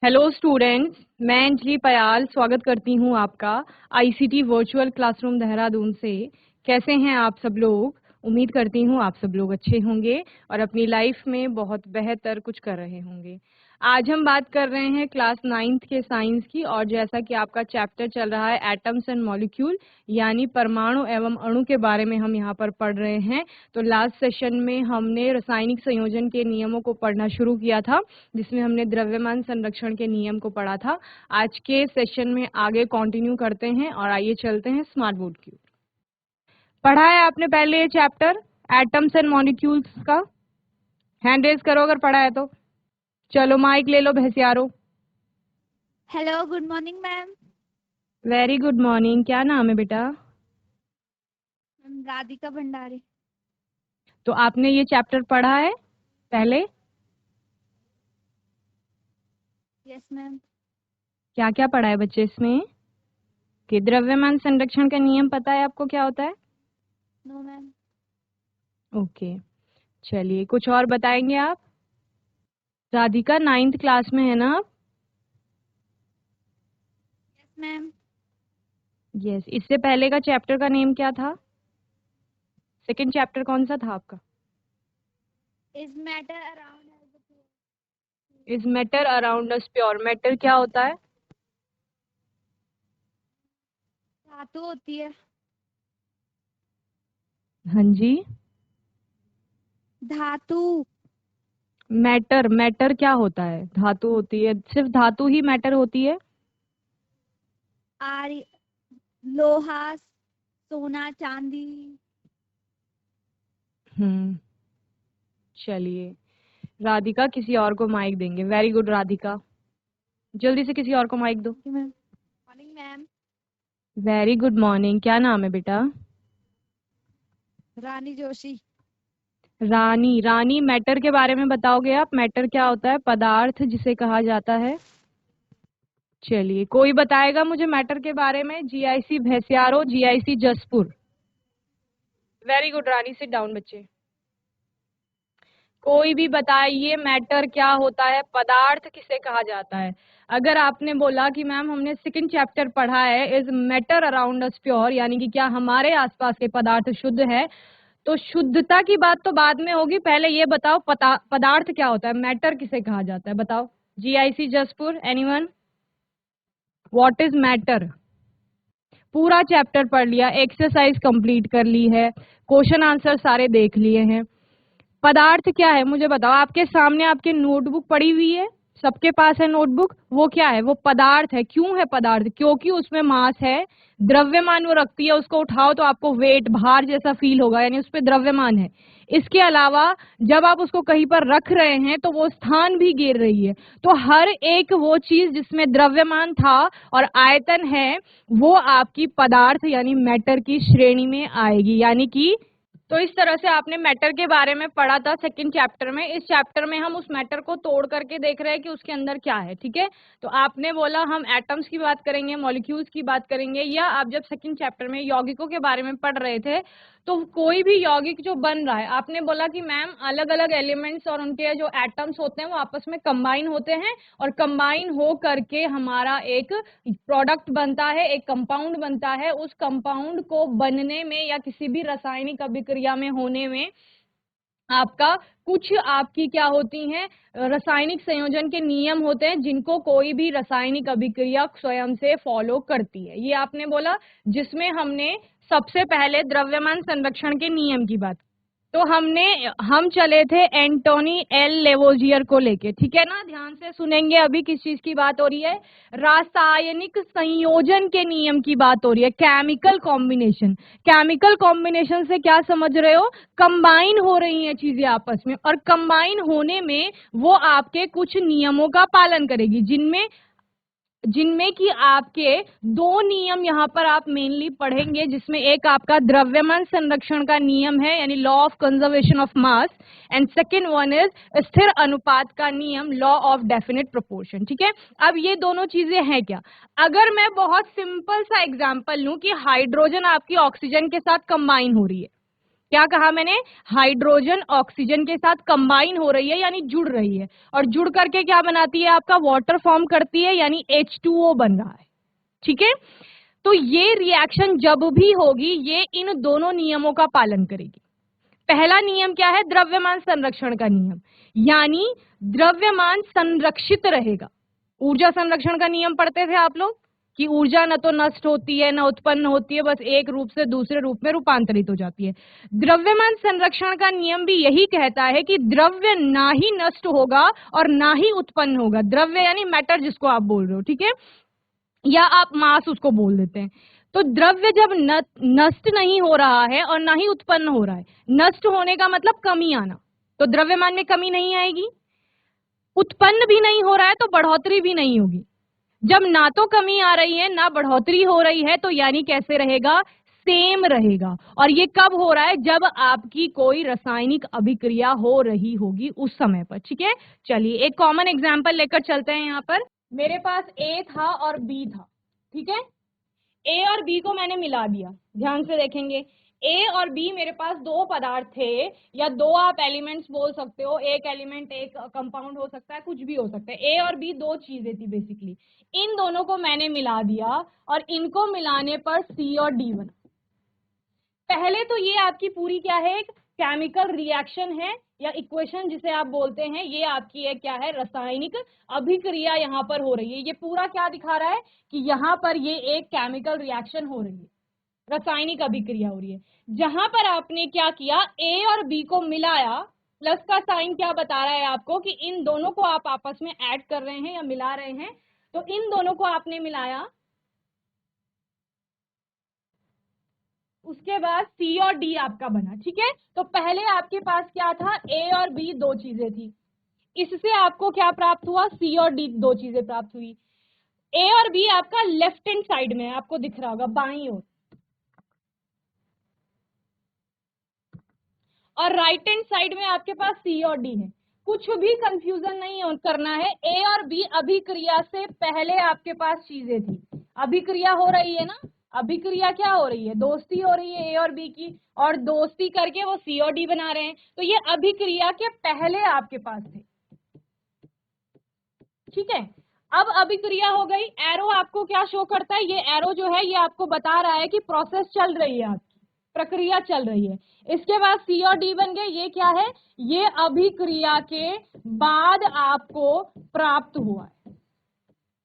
Hello students, मैं अंजलि पयाल स्वागत करती हूं आपका आईसीटी वर्चुअल क्लासरूम देहरादून से। कैसे हैं आप सब लोग? उम्मीद करती हूं आप सब लोग अच्छे होंगे और अपनी लाइफ में बहुत बेहतर कुछ कर रहे होंगे। आज हम बात कर रहे हैं क्लास 9th के साइंस की, और जैसा कि आपका चैप्टर चल रहा है एटम्स एंड मॉलिक्यूल, यानी परमाणु एवं अणु के बारे में हम यहाँ पर पढ़ रहे हैं। तो लास्ट सेशन में हमने रासायनिक संयोजन के नियमों को पढ़ना शुरू किया था, जिसमें हमने द्रव्यमान संरक्षण के नियम को पढ़ा था। आज के सेशन में आगे कंटिन्यू करते हैं और आइए चलते हैं स्मार्ट बोर्ड की। पढ़ा है आपने पहले ये चैप्टर एटम्स एंड मॉलिक्यूल्स का? हैंड रेज करो अगर पढ़ा है तो। चलो माइक ले लो Bhainsiyaro. Hello, good morning ma'am. Very good morning. क्या नाम है बेटा? मैम राधिका भंडारी। तो आपने ये चैप्टर पढ़ा है पहले? Yes ma'am. क्या क्या पढ़ा है बच्चे इसमें? कि द्रव्यमान संरक्षण का नियम पता है आपको क्या होता है? No ma'am. ओके, चलिए कुछ और बताएंगे आप? राधिका 9th क्लास में है ना आप? Yes ma'am. यस। इससे पहले का चैप्टर का नेम क्या था? सेकंड चैप्टर कौन सा था आपका? Is matter around is matter around us pure? Matter क्या होता है? धातु होती है। हाँ जी। धातु। मैटर, मैटर क्या होता है? धातु होती है? सिर्फ धातु ही मैटर होती है? आर्य, लोहा, सोना, चांदी। चलिए, राधिका किसी और को माइक देंगे। वेरी गुड राधिका, जल्दी से किसी और को माइक दो। Ma'am morning ma'am. Very good morning. क्या नाम है बेटा? रानी जोशी। रानी। रानी, मैटर के बारे में बताओगे आप? मैटर क्या होता है? पदार्थ जिसे कहा जाता है। चलिए, कोई बताएगा मुझे मैटर के बारे में? GIC Bhainsiyaro, GIC Jaspur. Very good Rani, sit down बच्चे। कोई भी बताइए मैटर क्या होता है, पदार्थ किसे कहा जाता है? अगर आपने बोला कि मैम हमने सेकंड चैप्टर पढ़ा है is matter around us pure, यानी कि क्या हमारे आसपास के पदार्थ शुद्ध है, तो शुद्धता की बात तो बाद में होगी। पहले ये बताओ पदार्थ क्या होता है, मैटर किसे कहा जाता है? बताओ। GIC Jaspur, anyone? What is matter? पूरा चैप्टर पढ़ लिया, एक्सरसाइज कंप्लीट कर ली है, क्वेश्चन आंसर सारे देख लिए हैं। पदार्थ क्या है मुझे बताओ। आपके सामने आपके नोटबुक पड़ी हुई है, सबके पास है नोटबुक। वो क्या है? वो पदार्थ है। क्यों है पदार्थ? क्योंकि उसमें मास है, द्रव्यमान वो रखती है। उसको उठाओ तो आपको वेट, भार जैसा फील होगा, यानी उस पर द्रव्यमान है। इसके अलावा जब आप उसको कहीं पर रख रहे हैं तो वो स्थान भी घेर रही है। तो हर एक वो चीज जिसमें द्रव्यमान था और आयतन है, वो आपकी पदार्थ यानी मैटर की श्रेणी में आएगी। यानी कि तो इस तरह से आपने मैटर के बारे में पढ़ा था सेकंड चैप्टर में। इस चैप्टर में हम उस मैटर को तोड़ करके देख रहे हैं कि उसके अंदर क्या है। ठीक है, तो आपने बोला हम एटम्स की बात करेंगे, मॉलिक्यूल्स की बात करेंगे, या आप जब सेकंड चैप्टर में यौगिकों के बारे में पढ़ रहे थे तो कोई भी यौगिक जो बन रहा है, आपने बोला कि मैम अलग अलग एलिमेंट्स और उनके जो एटम्स होते हैं वो आपस में कंबाइन होते हैं, और कंबाइन हो करके हमारा एक प्रोडक्ट बनता है, एक कंपाउंड बनता है। उस कंपाउंड को बनने में या किसी भी रासायनिक अभिक्रिया में होने में आपका कुछ आपकी क्या होती हैं, रासायनिक संयोजन के नियम होते हैं, जिनको कोई भी रासायनिक अभिक्रिया स्वयं से फॉलो करती है। ये आपने बोला, जिसमें हमने सबसे पहले द्रव्यमान संरक्षण के नियम की बात। तो हम चले थे एंटोनी एल लेवोजियर को लेके। ठीक है ना, ध्यान से सुनेंगे। अभी किस चीज की बात हो रही है? रासायनिक संयोजन के नियम की बात हो रही है, केमिकल कॉम्बिनेशन। केमिकल कॉम्बिनेशन से क्या समझ रहे हो? कंबाइन हो रही हैं चीजें आपस में, और कंबाइन होने में वो आपके कुछ नियमों का पालन करेगी, जिनमें जिनमें कि आपके दो नियम यहाँ पर आप मेनली पढ़ेंगे, जिसमें एक आपका द्रव्यमान संरक्षण का नियम है, यानी law of conservation of mass, and second one is स्थिर अनुपात का नियम, लॉ ऑफ डेफिनेट प्रोपोर्शन। ठीक है, अब ये दोनों चीजें हैं क्या? अगर मैं बहुत सिंपल सा एग्जांपल लूं कि हाइड्रोजन आपकी ऑक्सीजन के साथ कंबाइन हो रही है, क्या कहा मैंने? हाइड्रोजन ऑक्सीजन के साथ कंबाइन हो रही है यानी जुड़ रही है, और जुड़ करके क्या बनाती है? आपका वाटर फॉर्म करती है यानी H2O बन रहा है। ठीक है, तो ये रिएक्शन जब भी होगी ये इन दोनों नियमों का पालन करेगी। पहला नियम क्या है? द्रव्यमान संरक्षण का नियम, यानी द्रव्यमान संरक्षित रहेगा। ऊर्जा संरक्षण का नियम पढ़ते थे आप लोग कि ऊर्जा न तो नष्ट होती है न उत्पन्न होती है, बस एक रूप से दूसरे रूप में रूपांतरित हो जाती है। द्रव्यमान संरक्षण का नियम भी यही कहता है कि द्रव्य ना ही नष्ट होगा और ना ही उत्पन्न होगा। द्रव्य यानी मैटर जिसको आप बोल रहे हो, ठीक है, या आप मास उसको बोल देते हैं। तो द्रव्य जब नष्ट नहीं हो रहा है और ना ही उत्पन्न हो रहा है, नष्ट होने का मतलब कमी आना, तो द्रव्यमान में कमी नहीं आएगी। उत्पन्न भी नहीं हो रहा है तो बढ़ोतरी भी नहीं होगी। जब ना तो कमी आ रही है ना बढ़ोतरी हो रही है, तो यानी कैसे रहेगा? सेम रहेगा। और ये कब हो रहा है? जब आपकी कोई रासायनिक अभिक्रिया हो रही होगी उस समय पर। ठीक है, चलिए एक कॉमन एग्जांपल लेकर चलते हैं। यहाँ पर मेरे पास ए था और बी था, ठीक है, ए और बी को मैंने मिला दिया। ध्यान से देखेंगे, ए और बी मेरे पास दो पदार्थ थे, या दो आप एलिमेंट्स बोल सकते हो, एक एलिमेंट एक कंपाउंड हो सकता है, कुछ भी हो सकता है। ए और बी दो चीजें थी बेसिकली। इन दोनों को मैंने मिला दिया और इनको मिलाने पर सी और डी बना। पहले तो ये आपकी पूरी क्या है? एक केमिकल रिएक्शन है या इक्वेशन जिसे आप बोलते हैं, ये आपकी एक क्या है? रासायनिक अभिक्रिया यहाँ पर हो रही है। ये पूरा क्या दिखा रहा है कि यहाँ पर ये एक केमिकल रिएक्शन हो रही है, रासायनिक अभिक्रिया हो रही है। जहां पर आपने क्या किया? ए और बी को मिलाया, प्लस का साइन क्या बता रहा है आपको कि इन दोनों को आप आपस में ऐड कर रहे हैं या मिला रहे हैं। तो इन दोनों को आपने मिलाया, उसके बाद सी और डी आपका बना। ठीक है, तो पहले आपके पास क्या था? ए और बी दो चीजें थी, इससे आपको क्या प्राप्त हुआ? सी और डी दो चीजें प्राप्त हुई। ए और बी आपका लेफ्ट हैंड साइड में है, आपको दिख रहा होगा बाईं ओर, और राइट हैंड साइड में आपके पास सी और डी है। कुछ भी कंफ्यूजन नहीं करना है। ए और बी अभिक्रिया से पहले आपके पास चीजें थी, अभिक्रिया हो रही है ना, अभिक्रिया क्या हो रही है? दोस्ती हो रही है ए और बी की, और दोस्ती करके वो सी और डी बना रहे हैं। तो ये अभिक्रिया के पहले आपके पास थे। ठीक है, अब अभिक्रिया हो गई। एरो आपको क्या शो करता है? ये एरो जो है ये आपको बता रहा है कि प्रोसेस चल रही है, आपकी प्रक्रिया चल रही है। इसके बाद सी और डी बन गए। ये क्या है? ये अभिक्रिया के बाद आपको प्राप्त हुआ है।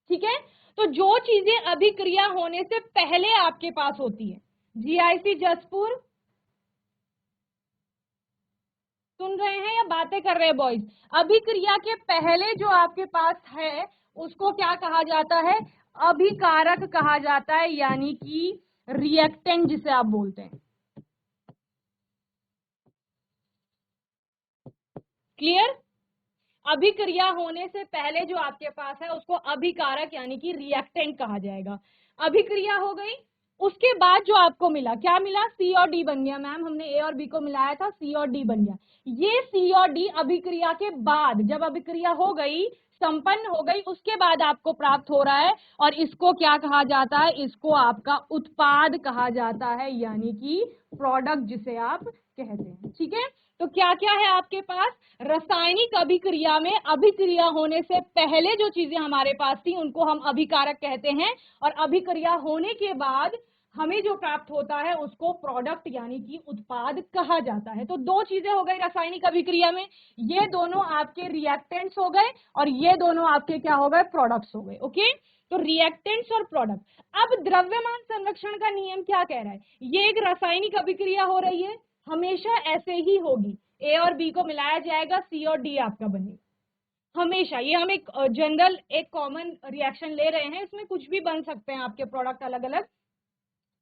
ठीक है, तो जो चीजें अभिक्रिया होने से पहले आपके पास होती है, जीआईसी जसपुर सुन रहे हैं या बातें कर रहे हैं बॉयज? अभिक्रिया के पहले जो आपके पास है उसको क्या कहा जाता है? अभिकारक कहा जाता है, यानी कि रिएक्टेंट जिसे आप बोलते हैं। क्लियर? अभिक्रिया होने से पहले जो आपके पास है उसको अभिकारक यानी कि रिएक्टेंट कहा जाएगा। अभिक्रिया हो गई, उसके बाद जो आपको मिला, क्या मिला? सी और डी बन गया। मैम हमने ए और बी को मिलाया था, सी और डी बन गया। ये सी और डी अभिक्रिया के बाद, जब अभिक्रिया हो गई, संपन्न हो गई, उसके बाद आपको प्राप्त हो रहा है, और इसको क्या कहा जाता है? इसको आपका उत्पाद कहा जाता है, यानी कि प्रोडक्ट जिसे आप कहते हैं। ठीक है, तो क्या क्या है आपके पास? रासायनिक अभिक्रिया में अभिक्रिया होने से पहले जो चीजें हमारे पास थी उनको हम अभिकारक कहते हैं, और अभिक्रिया होने के बाद हमें जो प्राप्त होता है उसको प्रोडक्ट यानी कि उत्पाद कहा जाता है। तो दो चीजें हो गई रासायनिक अभिक्रिया में, ये दोनों आपके रिएक्टेंट्स हो गए और ये दोनों आपके क्या हो गए? प्रोडक्ट्स हो गए। ओके, तो रिएक्टेंट्स और प्रोडक्ट। अब द्रव्यमान संरक्षण का नियम क्या कह रहा है? ये एक रासायनिक अभिक्रिया हो रही है, हमेशा ऐसे ही होगी। ए और बी को मिलाया जाएगा, सी और डी आपका बनेगा हमेशा। ये हम एक जनरल एक कॉमन रिएक्शन ले रहे हैं, इसमें कुछ भी बन सकते हैं आपके प्रोडक्ट अलग अलग।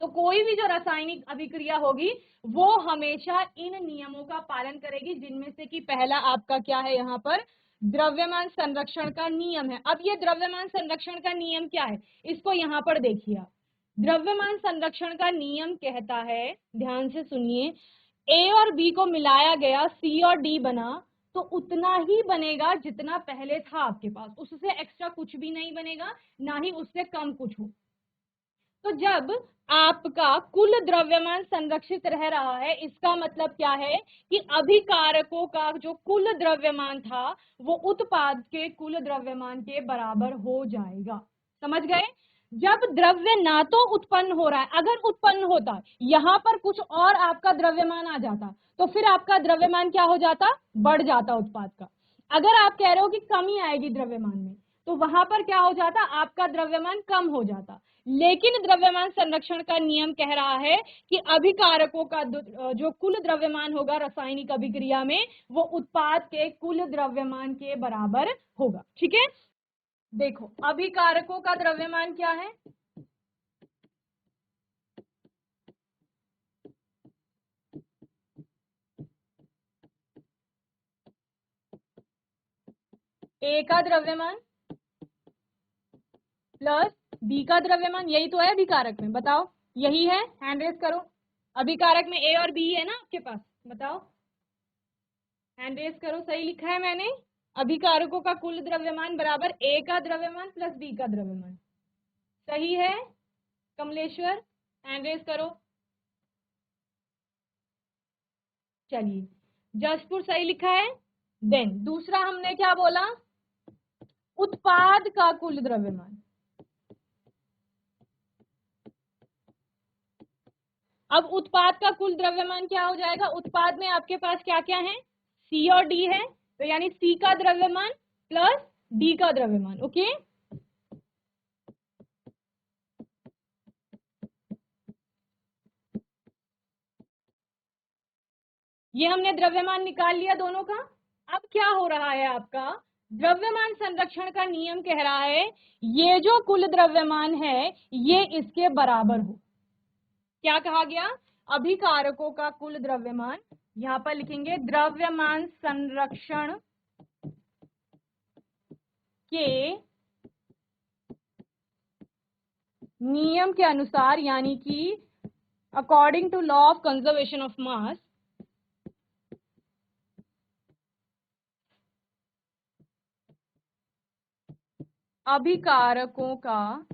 तो कोई भी जो रासायनिक अभिक्रिया होगी वो हमेशा इन नियमों का पालन करेगी, जिनमें से कि पहला आपका क्या है? यहाँ पर द्रव्यमान संरक्षण का नियम है। अब ये द्रव्यमान संरक्षण का नियम क्या है, इसको यहाँ पर देखिए आप। द्रव्यमान संरक्षण का नियम कहता है, ध्यान से सुनिए, ए और बी को मिलाया गया, सी और डी बना, तो उतना ही बनेगा जितना पहले था आपके पास, उससे एक्स्ट्रा कुछ भी नहीं बनेगा, ना ही उससे कम कुछ हो। तो जब आपका कुल द्रव्यमान संरक्षित रह रहा है, इसका मतलब क्या है कि अभिकारकों का जो कुल द्रव्यमान था वो उत्पाद के कुल द्रव्यमान के बराबर हो जाएगा। समझ गए? जब द्रव्य ना तो उत्पन्न हो रहा है, अगर उत्पन्न होता यहां पर कुछ और आपका द्रव्यमान आ जाता तो फिर आपका द्रव्यमान क्या हो जाता? बढ़ जाता उत्पाद का। अगर आप कह रहे हो कि कमी आएगी द्रव्यमान में, तो वहां पर क्या हो जाता? आपका द्रव्यमान कम हो जाता। लेकिन द्रव्यमान संरक्षण का नियम कह रहा है कि अभिकारकों का जो कुल द्रव्यमान होगा रासायनिक अभिक्रिया में, वो उत्पाद के कुल द्रव्यमान के बराबर होगा। ठीक है, देखो अभिकारकों का द्रव्यमान क्या है? ए का द्रव्यमान प्लस बी का द्रव्यमान, यही तो है अभिकारक में, बताओ यही है? हैंड रेस करो। अभिकारक में ए और बी है ना आपके पास, बताओ, हैंड रेस करो। सही लिखा है मैंने? अभिकारकों का कुल द्रव्यमान बराबर ए का द्रव्यमान प्लस बी का द्रव्यमान। सही है कमलेश्वर? हैंड रेस करो। चलिए, जसपुर सही लिखा है। देन दूसरा हमने क्या बोला? उत्पाद का कुल द्रव्यमान। अब उत्पाद का कुल द्रव्यमान क्या हो जाएगा? उत्पाद में आपके पास क्या क्या है? सी और डी है, तो यानी सी का द्रव्यमान प्लस डी का द्रव्यमान। ओके, ये हमने द्रव्यमान निकाल लिया दोनों का। अब क्या हो रहा है आपका? द्रव्यमान संरक्षण का नियम कह रहा है ये जो कुल द्रव्यमान है ये इसके बराबर हो। क्या कहा गया? अभिकारकों का कुल द्रव्यमान, यहां पर लिखेंगे द्रव्यमान संरक्षण के नियम के अनुसार, यानी कि according to law of conservation of mass, अभिकारकों का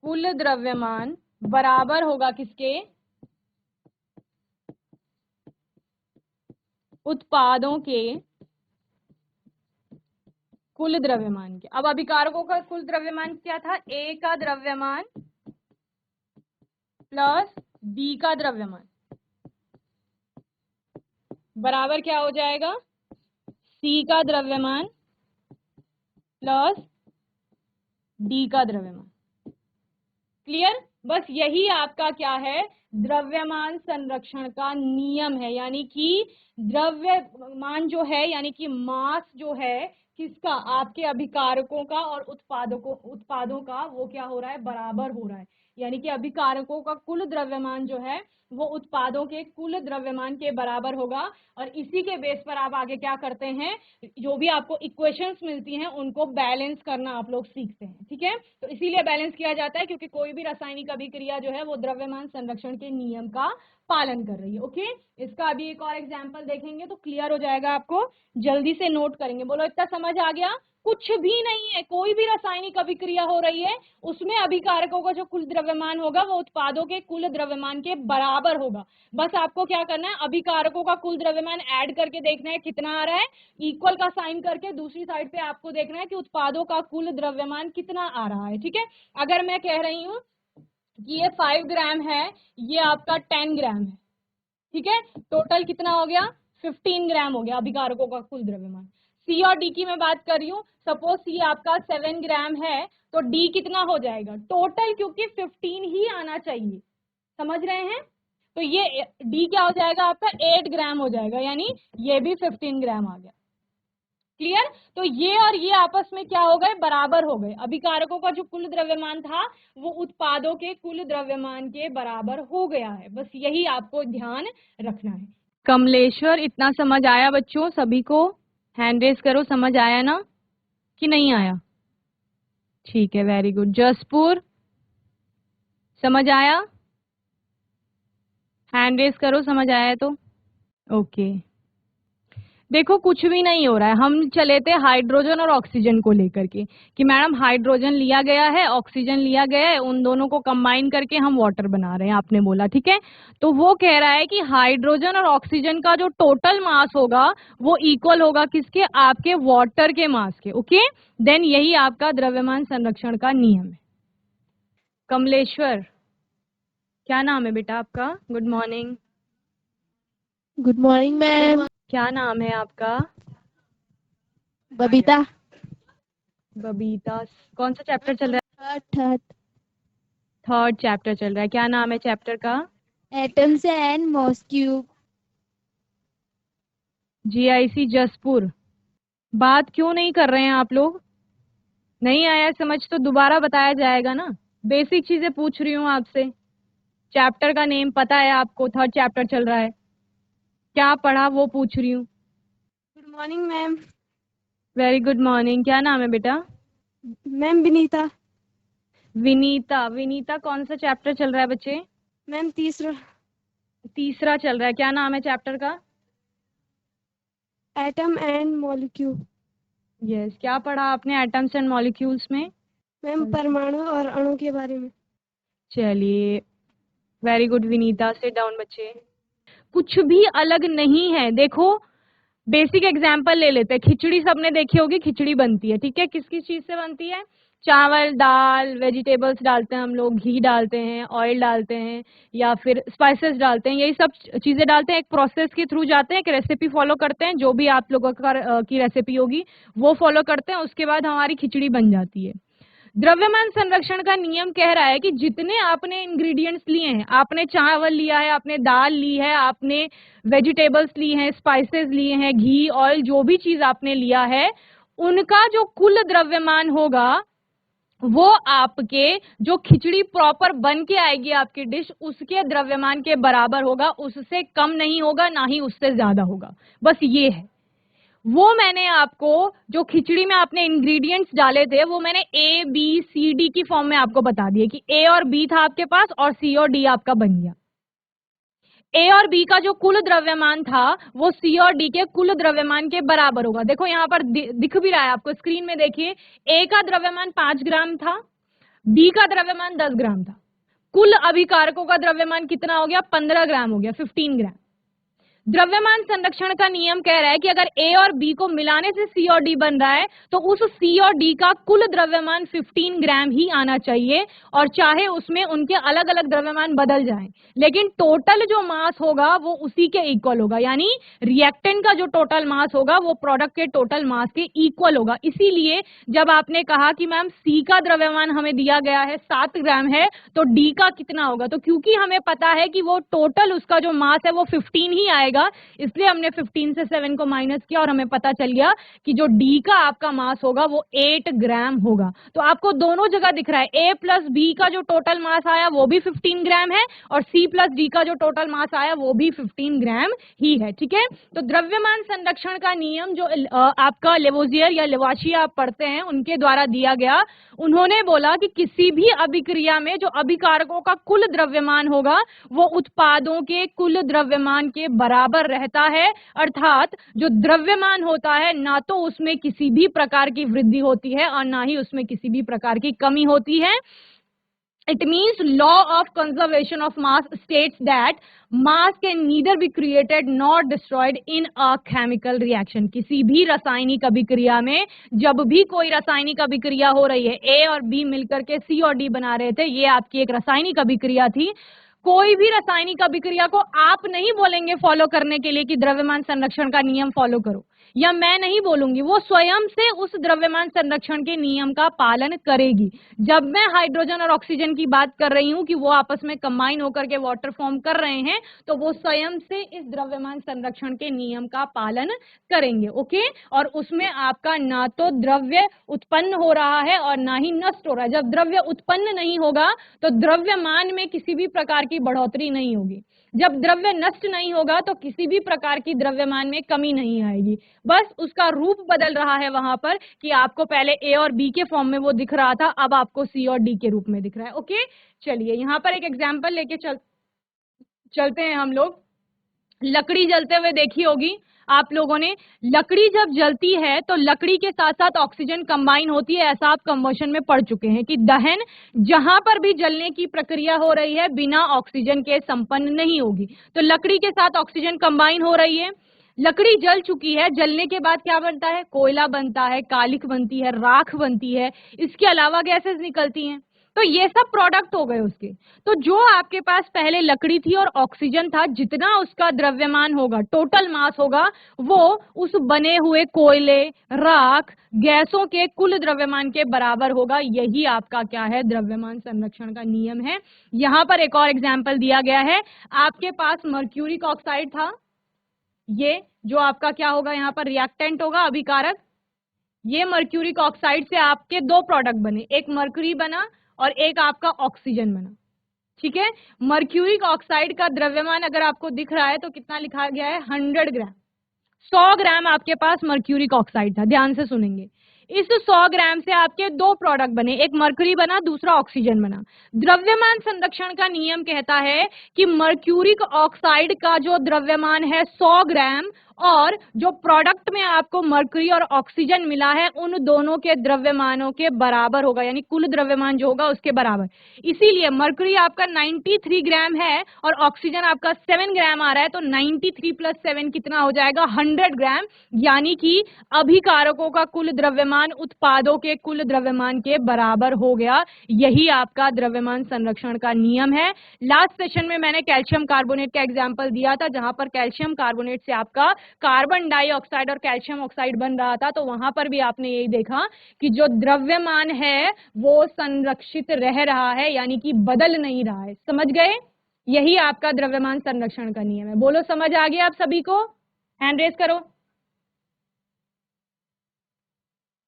कुल द्रव्यमान बराबर होगा किसके? उत्पादों के कुल द्रव्यमान के। अब अभिकारकों का कुल द्रव्यमान क्या था? ए का द्रव्यमान प्लस बी का द्रव्यमान बराबर क्या हो जाएगा? सी का द्रव्यमान प्लस डी का द्रव्यमान। क्लियर? बस यही आपका क्या है? द्रव्यमान संरक्षण का नियम है, यानी कि द्रव्यमान जो है यानी कि मास जो है किसका? आपके अभिकारकों का और उत्पादों का वो क्या हो रहा है? बराबर हो रहा है। यानी कि अभिकारकों का कुल द्रव्यमान जो है वो उत्पादों के कुल द्रव्यमान के बराबर होगा। और इसी के बेस पर आप आगे क्या करते हैं? जो भी आपको इक्वेशंस मिलती हैं उनको बैलेंस करना आप लोग सीखते हैं। ठीक है, तो इसीलिए बैलेंस किया जाता है क्योंकि कोई भी रासायनिक अभिक्रिया जो है वो द्रव्यमान संरक्षण के नियम का पालन कर रही है। ओके, इसका अभी एक और एग्जांपल देखेंगे तो क्लियर हो जाएगा आपको। जल्दी से नोट करेंगे। बोलो इतना समझ आ गया? कुछ भी नहीं है, कोई भी रासायनिक अभिक्रिया हो रही है उसमें अभिकारकों का जो कुल द्रव्यमान होगा वो उत्पादों के कुल द्रव्यमान के बराबर होगा। बस आपको क्या करना है? अभिकारकों का कुल द्रव्यमान ऐड करके देखना है कितना आ रहा है, इक्वल का साइन करके दूसरी साइड पे आपको देखना है कि उत्पादों का कुल द्रव्यमान कितना आ रहा है। ठीक है, अगर मैं कह रही हूं कि ये 5 ग्राम है, ये आपका 10 ग्राम है, ठीक है, टोटल कितना हो गया? 15 ग्राम हो गया अभिकारकों का कुल द्रव्यमान। सी और डी की मैं बात कर रही हूँ, सपोज सी आपका 7 ग्राम है तो डी कितना हो जाएगा टोटल? क्योंकि 15 ही आना चाहिए, समझ रहे हैं? तो ये डी क्या हो जाएगा आपका? 8 ग्राम हो जाएगा, यानी ये भी 15 ग्राम आ गया। क्लियर? तो ये और ये आपस में क्या हो गए? बराबर हो गए। अभिकारकों का जो कुल द्रव्यमान था वो उत्पादों के कुल द्रव्यमान के बराबर हो गया है। बस यही आपको ध्यान रखना है। कमलेश्वर, इतना समझ आया बच्चों सभी को? हैंड रेस करो, समझ आया ना कि नहीं आया? ठीक है, वेरी गुड। जसपुर, समझ आया? हैंड रेस करो समझ आया तो। ओके, देखो कुछ भी नहीं हो रहा है, हम चले थे हाइड्रोजन और ऑक्सीजन को लेकर के कि मैडम हाइड्रोजन लिया गया है, ऑक्सीजन लिया गया है, उन दोनों को कंबाइन करके हम वाटर बना रहे हैं, आपने बोला ठीक है। तो वो कह रहा है कि हाइड्रोजन और ऑक्सीजन का जो टोटल मास होगा वो इक्वल होगा किसके, आपके वाटर के मास के। ओके, देन यही आपका द्रव्यमान संरक्षण का नियम है। कमलेश्वर, क्या नाम है बेटा आपका? Good morning. Good morning ma'am. क्या नाम है आपका? बबीता। बबीता। कौन सा चैप्टर चल रहा है? थर्ड। थर्ड चैप्टर चल रहा है। क्या नाम है चैप्टर का? Atoms and molecule. GIC Jaspur. बात क्यों नहीं कर रहे हैं आप लोग? नहीं आया समझ तो दोबारा बताया जाएगा ना। बेसिक चीजें पूछ रही हूँ आपसे। चैप्टर का नेम पता है आपको? थर्ड चैप्टर चल रहा है, क्या पढ़ा वो पूछ रही हूँ। Good morning ma'am. Very good morning. क्या नाम है बेटा? मैम विनीता। विनीता। विनीता, कौन सा चैप्टर चल रहा है बच्चे? मैम तीसरा। तीसरा चल रहा है। क्या नाम है चैप्टर का? Atom and molecule. यस, क्या पढ़ा आपने एटम्स एंड मॉलिक्यूल्स में? मैम परमाणु और अणु के बारे में। चलिए, very good Vinita, seat down बच्चे। कुछ भी अलग नहीं है। देखो बेसिक एग्जाम्पल ले लेते हैं। खिचड़ी सबने देखी होगी, खिचड़ी बनती है ठीक है, किस किस चीज से बनती है? चावल, दाल, वेजिटेबल्स डालते हैं हम लोग, घी डालते हैं, ऑयल डालते हैं, या फिर स्पाइसेस डालते हैं, यही सब चीजें डालते हैं। एक प्रोसेस के थ्रू जाते हैं, एक रेसिपी फॉलो करते हैं, जो भी आप लोगों की रेसिपी होगी वो फॉलो करते हैं, उसके बाद हमारी खिचड़ी बन जाती है। द्रव्यमान संरक्षण का नियम कह रहा है कि जितने आपने इंग्रेडिएंट्स लिए हैं, आपने चावल लिया है, आपने दाल ली है, आपने वेजिटेबल्स ली हैं, स्पाइसेस लिए हैं, घी, ऑयल, जो भी चीज आपने लिया है, उनका जो कुल द्रव्यमान होगा वो आपके जो खिचड़ी प्रॉपर बन के आएगी आपकी डिश, उसके द्रव्यमान के बराबर होगा, उससे कम नहीं होगा, ना ही उससे ज्यादा होगा। बस ये है। वो मैंने आपको जो खिचड़ी में आपने इंग्रेडिएंट्स डाले थे वो मैंने ए बी सी डी की फॉर्म में आपको बता दिए कि ए और बी था आपके पास और सी और डी आपका बन गया। ए और बी का जो कुल द्रव्यमान था वो सी और डी के कुल द्रव्यमान के बराबर होगा। देखो यहां पर दिख भी रहा है आपको, स्क्रीन में देखिए। ए का द्रव्यमान 5 ग्राम था, बी का द्रव्यमान 10 ग्राम था। कुल अभिकारकों का द्रव्यमान कितना हो गया? 15 ग्राम हो गया, 15 ग्राम। द्रव्यमान संरक्षण का नियम कह रहा है कि अगर ए और बी को मिलाने से सी और डी बन रहा है तो उस सी और डी का कुल द्रव्यमान 15 ग्राम ही आना चाहिए, और चाहे उसमें उनके अलग अलग द्रव्यमान बदल जाएं, लेकिन टोटल जो मास होगा वो उसी के इक्वल होगा। यानी रिएक्टेंट का जो टोटल मास होगा वो प्रोडक्ट के टोटल मास के इक्वल होगा। इसीलिए जब आपने कहा कि मैम सी का द्रव्यमान हमें दिया गया है 7 ग्राम है, तो डी का कितना होगा, तो क्योंकि हमें पता है कि वो टोटल उसका जो मास है वो 15 ही आएगा, इसलिए हमने 15 से 7 को माइनस किया और हमें पता चल गया कि जो डी का आपका मास होगा वो 8 ग्राम होगा। तो आपको दोनों जगह दिख रहा है, ए प्लस बी का जो टोटल मास आया वो भी 15 ग्राम है, और सी प्लस डी का जो टोटल मास आया वो भी 15 ग्राम ही है। ठीक है, तो द्रव्यमान संरक्षण का नियम जो आपका लेवोजियर या लेवाशिया आप पढ़ते हैं उनके द्वारा दिया गया, उन्होंने बोला कि किसी भी अभिक्रिया में जो अभिकारकों का कुल द्रव्यमान होगा वो उत्पादों के कुल द्रव्यमान के बराबर रहता है। अर्थात जो द्रव्यमान होता है ना तो उसमें किसी भी प्रकार की वृद्धि होती है और ना ही उसमें किसी भी प्रकार की कमी होती है। It means law of conservation of mass states that mass can neither be created nor destroyed in a chemical reaction. किसी भी रासायनिक अभिक्रिया में जब भी कोई रासायनिक अभिक्रिया हो रही है, ए और बी मिलकर के सी और डी बना रहे थे, ये आपकी एक रासायनिक अभिक्रिया थी। कोई भी रासायनिक अभिक्रिया को आप नहीं बोलेंगे फॉलो करने के लिए कि द्रव्यमान संरक्षण का नियम फॉलो करो, या मैं नहीं बोलूंगी, वो स्वयं से उस द्रव्यमान संरक्षण के नियम का पालन करेगी। जब मैं हाइड्रोजन और ऑक्सीजन की बात कर रही हूं कि वो आपस में कंबाइन होकर के वाटर फॉर्म कर रहे हैं, तो वो स्वयं से इस द्रव्यमान संरक्षण के नियम का पालन करेंगे। ओके, और उसमें आपका ना तो द्रव्य उत्पन्न हो रहा है और ना ही नष्ट हो रहा है। जब द्रव्य उत्पन्न नहीं होगा तो द्रव्यमान में किसी भी प्रकार की बढ़ोतरी नहीं होगी। जब द्रव्य नष्ट नहीं होगा तो किसी भी प्रकार की द्रव्यमान में कमी नहीं आएगी, बस उसका रूप बदल रहा है वहां पर कि आपको पहले ए और बी के फॉर्म में वो दिख रहा था, अब आपको सी और डी के रूप में दिख रहा है। ओके, चलिए यहां पर एक एग्जांपल लेके चलते हैं हम लोग। लकड़ी जलते हुए देखी होगी आप लोगों ने। लकड़ी जब जलती है तो लकड़ी के साथ साथ ऑक्सीजन कंबाइन होती है, ऐसा आप कंबशन में पढ़ चुके हैं कि दहन जहां पर भी जलने की प्रक्रिया हो रही है बिना ऑक्सीजन के संपन्न नहीं होगी। तो लकड़ी के साथ ऑक्सीजन कंबाइन हो रही है, लकड़ी जल चुकी है, जलने के बाद क्या बनता है, कोयला बनता है, कालिख बनती है, राख बनती है, इसके अलावा गैसेस निकलती हैं। तो ये सब प्रोडक्ट हो गए उसके। तो जो आपके पास पहले लकड़ी थी और ऑक्सीजन था, जितना उसका द्रव्यमान होगा, टोटल मास होगा, वो उस बने हुए कोयले, राख, गैसों के कुल द्रव्यमान के बराबर होगा। यही आपका क्या है, द्रव्यमान संरक्षण का नियम है। यहां पर एक और एग्जाम्पल दिया गया है, आपके पास मर्क्यूरिक ऑक्साइड था, ये जो आपका क्या होगा, यहाँ पर रिएक्टेंट होगा, अभिकारक। ये मर्क्यूरिक ऑक्साइड से आपके दो प्रोडक्ट बने, एक मर्क्यूरी बना और एक आपका ऑक्सीजन बना। ठीक है, मर्क्यूरिक ऑक्साइड का द्रव्यमान अगर आपको दिख रहा है तो कितना लिखा गया है, 100 ग्राम। 100 ग्राम आपके पास मर्क्यूरिक ऑक्साइड था, ध्यान से सुनेंगे। इस 100 ग्राम से आपके दो प्रोडक्ट बने, एक मर्क्यूरी बना, दूसरा ऑक्सीजन बना। द्रव्यमान संरक्षण का नियम कहता है कि मर्क्यूरिक ऑक्साइड का जो द्रव्यमान है 100 ग्राम, और जो प्रोडक्ट में आपको मर्क्यूरी और ऑक्सीजन मिला है, उन दोनों के द्रव्यमानों के बराबर होगा, यानी कुल द्रव्यमान जो होगा उसके बराबर। इसीलिए मर्क्यूरी आपका 93 ग्राम है और ऑक्सीजन आपका 7 ग्राम आ रहा है, तो 93 प्लस 7 कितना हो जाएगा, 100 ग्राम। यानी कि अभिकारकों का कुल द्रव्यमान उत्पादों के कुल द्रव्यमान के बराबर हो गया। यही आपका द्रव्यमान संरक्षण का नियम है। लास्ट सेशन में मैंने कैल्शियम कार्बोनेट का एग्जाम्पल दिया था, जहां पर कैल्शियम कार्बोनेट से आपका कार्बन डाइऑक्साइड और कैल्शियम ऑक्साइड बन रहा था। तो वहां पर भी आपने यही देखा कि जो द्रव्यमान है वो संरक्षित रह रहा है, यानी कि बदल नहीं रहा है। समझ गए, यही आपका द्रव्यमान संरक्षण का नियम है। बोलो समझ आ गया आप सभी को, हैंड रेज करो।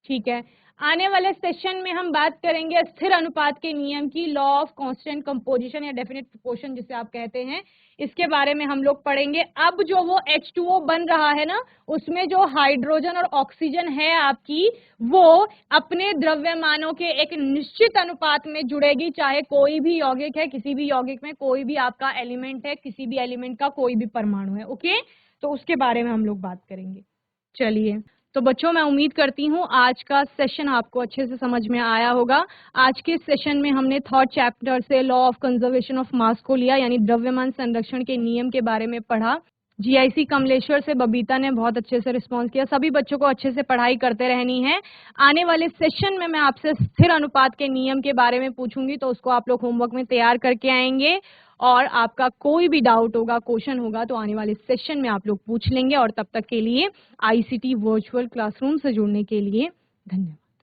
ठीक है, आने वाले सेशन में हम बात करेंगे स्थिर अनुपात के नियम की, लॉ ऑफ कांस्टेंट कंपोजिशन या डेफिनेट प्रोपोर्शन जिसे आप कहते हैं, इसके बारे में हम लोग पढ़ेंगे। अब जो वो H2O बन रहा है ना, उसमें जो हाइड्रोजन और ऑक्सीजन है आपकी, वो अपने द्रव्यमानों के एक निश्चित अनुपात में जुड़ेगी, चाहे कोई भी यौगिक है, किसी भी यौगिक में कोई भी आपका एलिमेंट है, किसी भी एलिमेंट का कोई भी परमाणु है। ओके, तो उसके बारे में हम लोग बात करेंगे। चलिए, तो बच्चों मैं उम्मीद करती हूँ आज का सेशन आपको अच्छे से समझ में आया होगा। आज के सेशन में हमने थर्ड चैप्टर से लॉ ऑफ कंजर्वेशन ऑफ मास को लिया, यानी द्रव्यमान संरक्षण के नियम के बारे में पढ़ा। जीआईसी कमलेश्वर से बबीता ने बहुत अच्छे से रिस्पॉन्स किया। सभी बच्चों को अच्छे से पढ़ाई करते रहनी है। आने वाले सेशन में मैं आपसे स्थिर अनुपात के नियम के बारे में पूछूंगी, तो उसको आप लोग होमवर्क में तैयार करके आएंगे, और आपका कोई भी डाउट होगा, क्वेश्चन होगा, तो आने वाले सेशन में आप लोग पूछ लेंगे। और तब तक के लिए आईसीटी वर्चुअल क्लासरूम से जुड़ने के लिए धन्यवाद।